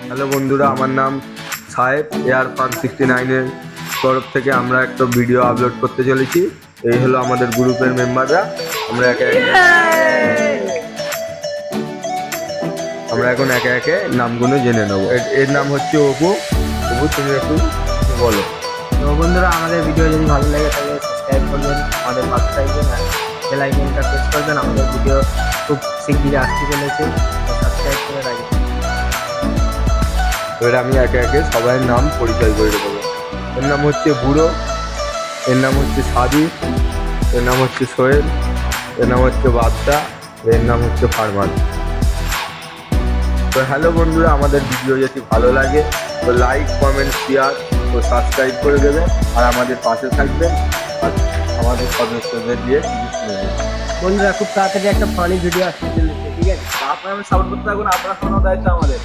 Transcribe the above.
Hello বন্ধুরা, আমার নাম সাহেব। এয়ার ফান 69-এর তরফ থেকে আমরা একটা ভিডিও আপলোড করতে চলেছি। এই হলো আমাদের গ্রুপের মেম্বাররা। আমরা এখন একে একে নামগুলো জেনে নেবো। এর নাম হচ্ছে অপু। অপু, তুমি একটু বলো। তো বন্ধুরা, আমাদের ভিডিও যদি ভালো লাগে তাহলে সাবস্ক্রাইব করবেন, আমাদের পাশে থাকবেন আর বেল আইকনটা প্রেস করবেন। আমাদের ভিডিও খুব শীঘ্রই আসতে চলেছে, সাবস্ক্রাইব করে রাখবেন। এবার আমি একে একে সবাই নাম পরিচয় করে দেবো। এর নাম হচ্ছে বুড়ো, এর নাম হচ্ছে সাদি, এর নাম হচ্ছে সোহেল, এর নাম হচ্ছে বাদশা, এর নাম হচ্ছে ফারমান। তো হ্যালো বন্ধুরা, আমাদের ভিডিও যদি ভালো লাগে তো লাইক, কমেন্ট, শেয়ার ও সাবস্ক্রাইব করে দেবে আর আমাদের পাশে থাকবে আর আমাদের সদস্যদের দিয়ে বন্ধুরা, খুব তাড়াতাড়ি একটা ফানি ভিডিও আসতে চলেছে, ঠিক আছে? আপনারা সাপোর্ট করতে থাকুন, আপনারা শোনার দায়িত্ব আমাদের।